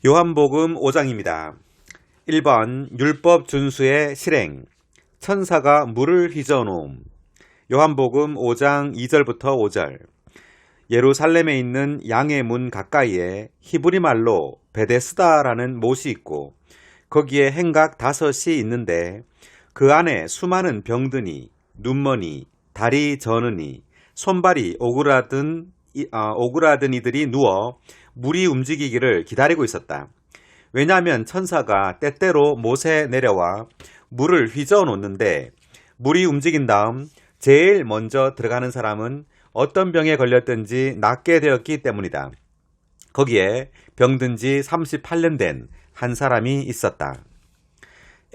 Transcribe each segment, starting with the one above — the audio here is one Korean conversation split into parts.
요한복음 5장입니다. 1번 율법 준수의 실행. 천사가 물을 휘저어놓음. 요한복음 5장 2절부터 5절. 예루살렘에 있는 양의 문 가까이에 히브리 말로 베데스다라는 못이 있고 거기에 행각 5이 있는데 그 안에 수많은 병드니 눈머니 다리 저느니 손발이 오그라든 이들이 누워 물이 움직이기를 기다리고 있었다. 왜냐하면 천사가 때때로 못에 내려와 물을 휘저어 놓는데 물이 움직인 다음 제일 먼저 들어가는 사람은 어떤 병에 걸렸든지 낫게 되었기 때문이다. 거기에 병든 지 38년 된 한 사람이 있었다.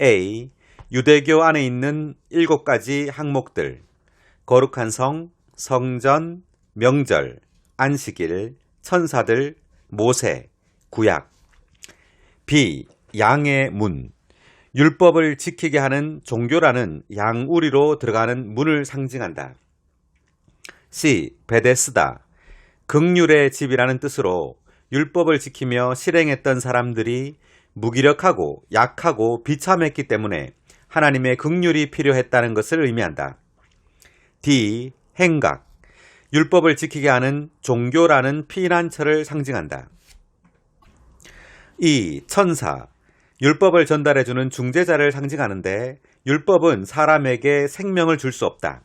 A. 유대교 안에 있는 7가지 항목들. 거룩한 성, 성전, 명절, 안식일, 천사들, 모세, 구약. B. 양의 문. 율법을 지키게 하는 종교라는 양우리로 들어가는 문을 상징한다. C. 베데스다. 긍휼의 집이라는 뜻으로 율법을 지키며 실행했던 사람들이 무기력하고 약하고 비참했기 때문에 하나님의 긍휼이 필요했다는 것을 의미한다. D. 행각. 율법을 지키게 하는 종교라는 피난처를 상징한다. E. 천사. 율법을 전달해주는 중재자를 상징하는데 율법은 사람에게 생명을 줄 수 없다.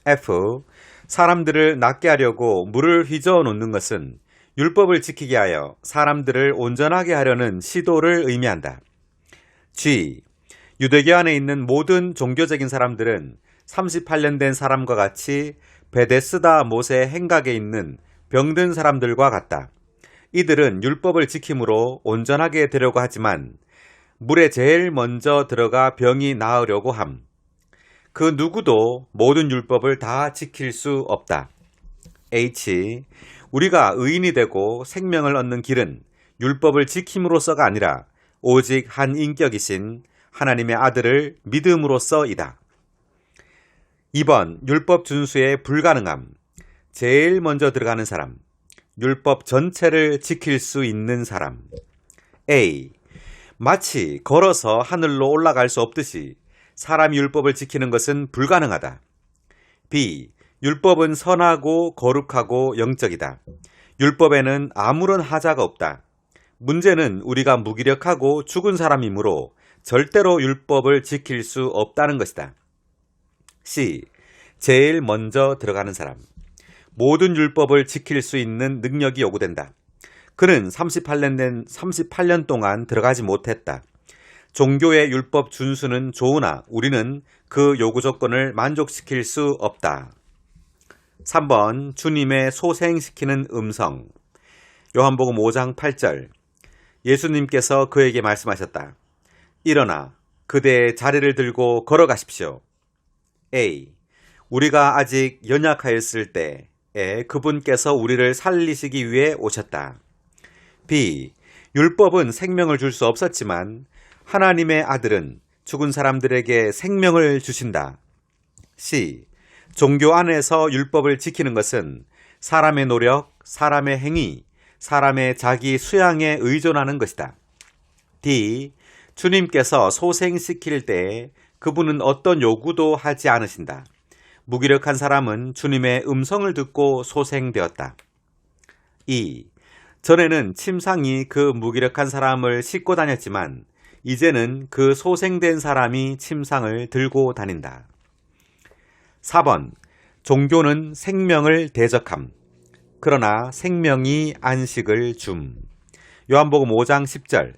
F. 사람들을 낫게 하려고 물을 휘저어 놓는 것은 율법을 지키게 하여 사람들을 온전하게 하려는 시도를 의미한다. G. 유대교 안에 있는 모든 종교적인 사람들은 38년 된 사람과 같이 베데스다 못의 행각에 있는 병든 사람들과 같다. 이들은 율법을 지킴으로 온전하게 되려고 하지만 물에 제일 먼저 들어가 병이 나으려고 함. 그 누구도 모든 율법을 다 지킬 수 없다. H. 우리가 의인이 되고 생명을 얻는 길은 율법을 지킴으로써가 아니라 오직 한 인격이신 하나님의 아들을 믿음으로써이다. 2번 율법 준수의 불가능함. 제일 먼저 들어가는 사람. 율법 전체를 지킬 수 있는 사람. A. 마치 걸어서 하늘로 올라갈 수 없듯이 사람이 율법을 지키는 것은 불가능하다. B. 율법은 선하고 거룩하고 영적이다. 율법에는 아무런 하자가 없다. 문제는 우리가 무기력하고 죽은 사람이므로 절대로 율법을 지킬 수 없다는 것이다. C. 제일 먼저 들어가는 사람. 모든 율법을 지킬 수 있는 능력이 요구된다. 그는 38년 동안 들어가지 못했다. 종교의 율법 준수는 좋으나 우리는 그 요구 조건을 만족시킬 수 없다. 3번 주님의 소생시키는 음성. 요한복음 5장 8절. 예수님께서 그에게 말씀하셨다. 일어나 그대의 자리를 들고 걸어가십시오. A. 우리가 아직 연약하였을 때에 그분께서 우리를 살리시기 위해 오셨다. B. 율법은 생명을 줄 수 없었지만 하나님의 아들은 죽은 사람들에게 생명을 주신다. C. 종교 안에서 율법을 지키는 것은 사람의 노력, 사람의 행위, 사람의 자기 수양에 의존하는 것이다. D. 주님께서 소생시킬 때에 그분은 어떤 요구도 하지 않으신다. 무기력한 사람은 주님의 음성을 듣고 소생되었다. E. 전에는 침상이 그 무기력한 사람을 싣고 다녔지만 이제는 그 소생된 사람이 침상을 들고 다닌다. 4번 종교는 생명을 대적함. 그러나 생명이 안식을 줌. 요한복음 5장 10절.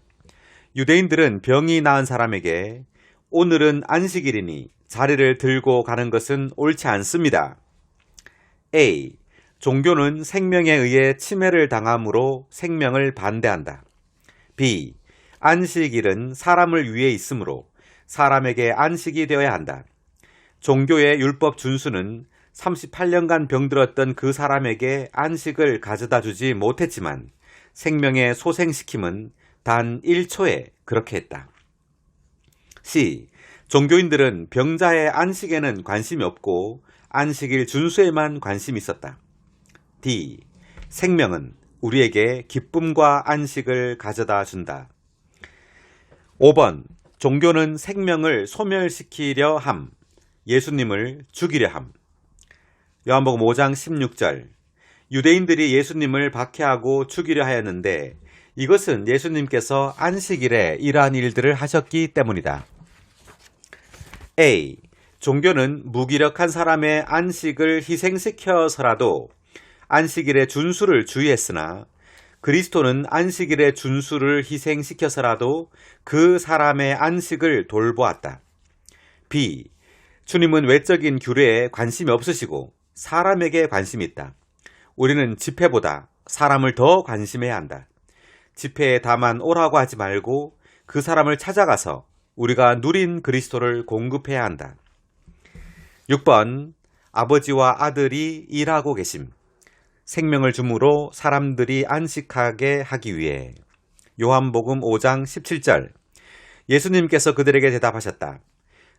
유대인들은 병이 나은 사람에게 오늘은 안식일이니 자리를 들고 가는 것은 옳지 않습니다. A. 종교는 생명에 의해 침해를 당함으로 생명을 반대한다. B. 안식일은 사람을 위해 있으므로 사람에게 안식이 되어야 한다. 종교의 율법 준수는 38년간 병들었던 그 사람에게 안식을 가져다 주지 못했지만 생명의 소생시킴은 단 1초에 그렇게 했다. C. 종교인들은 병자의 안식에는 관심이 없고 안식일 준수에만 관심이 있었다. D. 생명은 우리에게 기쁨과 안식을 가져다 준다. 5번. 종교는 생명을 소멸시키려 함. 예수님을 죽이려 함. 요한복음 5장 16절. 유대인들이 예수님을 박해하고 죽이려 하였는데 이것은 예수님께서 안식일에 이러한 일들을 하셨기 때문이다. A. 종교는 무기력한 사람의 안식을 희생시켜서라도 안식일의 준수를 주의했으나 그리스도는 안식일의 준수를 희생시켜서라도 그 사람의 안식을 돌보았다. B. 주님은 외적인 규례에 관심이 없으시고 사람에게 관심이 있다. 우리는 집회보다 사람을 더 관심해야 한다. 집회에 다만 오라고 하지 말고 그 사람을 찾아가서 우리가 누린 그리스도를 공급해야 한다. 6번. 아버지와 아들이 일하고 계심. 생명을 주므로 사람들이 안식하게 하기 위해. 요한복음 5장 17절. 예수님께서 그들에게 대답하셨다.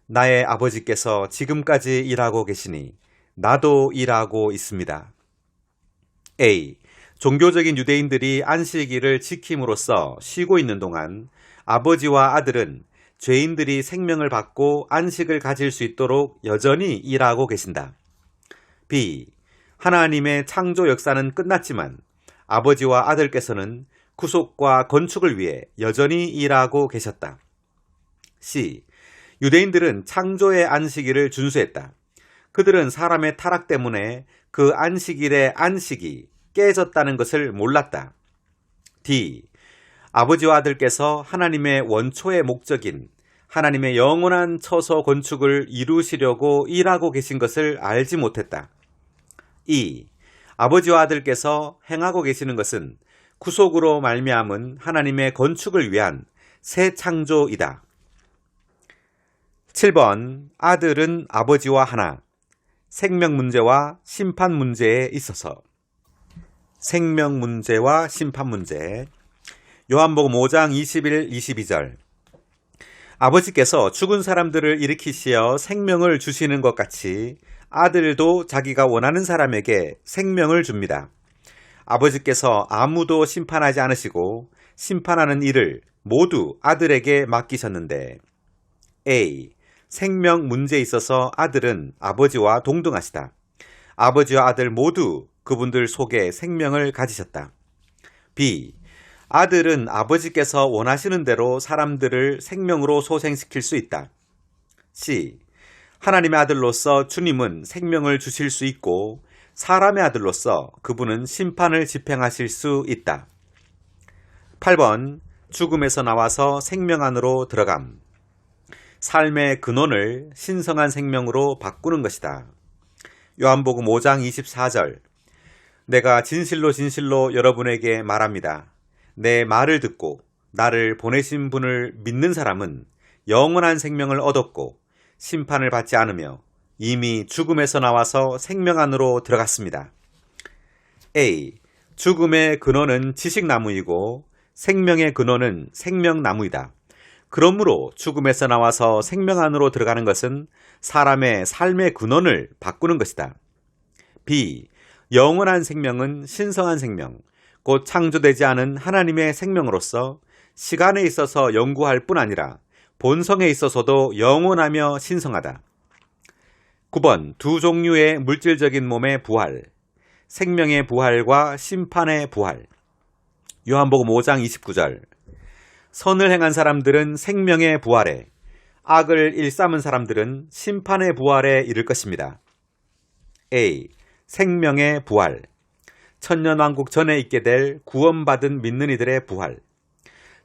나의 아버지께서 지금까지 일하고 계시니 나도 일하고 있습니다. A. 종교적인 유대인들이 안식일을 지킴으로써 쉬고 있는 동안 아버지와 아들은 죄인들이 생명을 받고 안식을 가질 수 있도록 여전히 일하고 계신다. B. 하나님의 창조 역사는 끝났지만 아버지와 아들께서는 구속과 건축을 위해 여전히 일하고 계셨다. C. 유대인들은 창조의 안식일을 준수했다. 그들은 사람의 타락 때문에 그 안식일의 안식이 깨졌다는 것을 몰랐다. D. 아버지와 아들께서 하나님의 원초의 목적인 하나님의 영원한 처소 건축을 이루시려고 일하고 계신 것을 알지 못했다. E. 아버지와 아들께서 행하고 계시는 것은 구속으로 말미암은 하나님의 건축을 위한 새 창조이다. 7번. 아들은 아버지와 하나. 생명 문제와 심판 문제에 있어서. 생명 문제와 심판 문제. 요한복음 5장 21, 22절. 아버지께서 죽은 사람들을 일으키시어 생명을 주시는 것 같이 아들도 자기가 원하는 사람에게 생명을 줍니다. 아버지께서 아무도 심판하지 않으시고 심판하는 일을 모두 아들에게 맡기셨는데. A. 생명 문제에 있어서 아들은 아버지와 동등하시다. 아버지와 아들 모두 그분들 속에 생명을 가지셨다. B. 아들은 아버지께서 원하시는 대로 사람들을 생명으로 소생시킬 수 있다. C. 하나님의 아들로서 주님은 생명을 주실 수 있고 사람의 아들로서 그분은 심판을 집행하실 수 있다. 8번. 죽음에서 나와서 생명 안으로 들어감. 삶의 근원을 신성한 생명으로 바꾸는 것이다. 요한복음 5장 24절. 내가 진실로 진실로 여러분에게 말합니다. 내 말을 듣고 나를 보내신 분을 믿는 사람은 영원한 생명을 얻었고 심판을 받지 않으며 이미 죽음에서 나와서 생명 안으로 들어갔습니다. A. 죽음의 근원은 지식나무이고 생명의 근원은 생명나무이다. 그러므로 죽음에서 나와서 생명 안으로 들어가는 것은 사람의 삶의 근원을 바꾸는 것이다. B. 영원한 생명은 신성한 생명, 곧 창조되지 않은 하나님의 생명으로서 시간에 있어서 영구할 뿐 아니라 본성에 있어서도 영원하며 신성하다. 9번. 두 종류의 물질적인 몸의 부활. 생명의 부활과 심판의 부활. 요한복음 5장 29절. 선을 행한 사람들은 생명의 부활에, 악을 일삼은 사람들은 심판의 부활에 이를 것입니다. A. 생명의 부활. 천년왕국 전에 있게 될 구원받은 믿는 이들의 부활.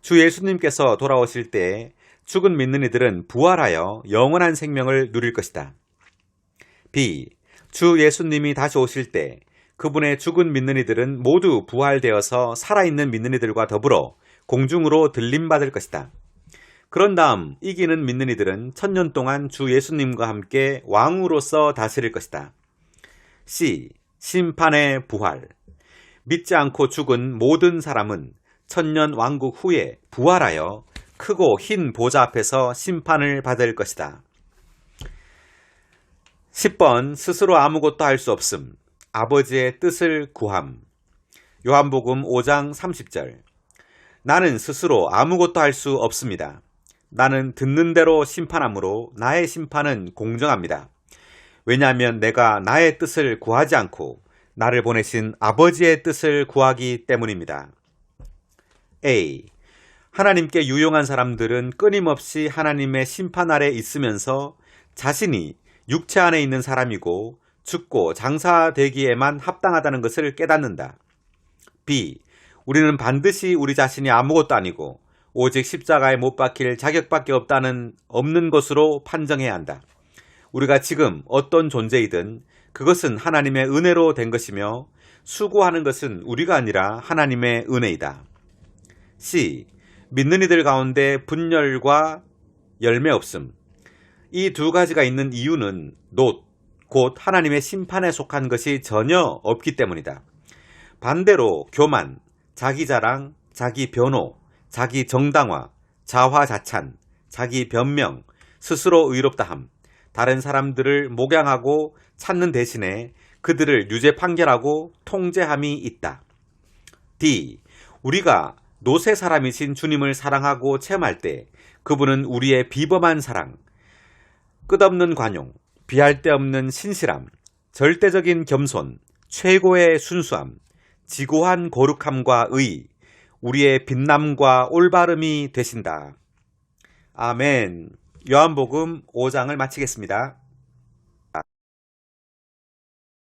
주 예수님께서 돌아오실 때 죽은 믿는 이들은 부활하여 영원한 생명을 누릴 것이다. B. 주 예수님이 다시 오실 때 그분의 죽은 믿는 이들은 모두 부활되어서 살아있는 믿는 이들과 더불어 공중으로 들림받을 것이다. 그런 다음 이기는 믿는 이들은 천년 동안 주 예수님과 함께 왕으로서 다스릴 것이다. C. 심판의 부활. 믿지 않고 죽은 모든 사람은 천년 왕국 후에 부활하여 크고 흰 보좌 앞에서 심판을 받을 것이다. 10번. 스스로 아무것도 할 수 없음. 아버지의 뜻을 구함. 요한복음 5장 30절. 나는 스스로 아무것도 할 수 없습니다. 나는 듣는 대로 심판하므로 나의 심판은 공정합니다. 왜냐하면 내가 나의 뜻을 구하지 않고 나를 보내신 아버지의 뜻을 구하기 때문입니다. A. 하나님께 유용한 사람들은 끊임없이 하나님의 심판 아래 있으면서 자신이 육체 안에 있는 사람이고 죽고 장사되기에만 합당하다는 것을 깨닫는다. B. 우리는 반드시 우리 자신이 아무것도 아니고 오직 십자가에 못 박힐 자격밖에 없는 것으로 판정해야 한다. 우리가 지금 어떤 존재이든 그것은 하나님의 은혜로 된 것이며 수고하는 것은 우리가 아니라 하나님의 은혜이다. C. 믿는 이들 가운데 분열과 열매 없음. 이 두 가지가 있는 이유는 곧 하나님의 심판에 속한 것이 전혀 없기 때문이다. 반대로 교만, 자기 자랑, 자기 변호, 자기 정당화, 자화자찬, 자기 변명, 스스로 의롭다함, 다른 사람들을 목양하고 찾는 대신에 그들을 유죄 판결하고 통제함이 있다. D. 우리가 노세 사람이신 주님을 사랑하고 체험할 때 그분은 우리의 비범한 사랑, 끝없는 관용, 비할 데 없는 신실함, 절대적인 겸손, 최고의 순수함, 지고한 거룩함과 의, 우리의 빛남과 올바름이 되신다. 아멘. 요한복음 5장을 마치겠습니다.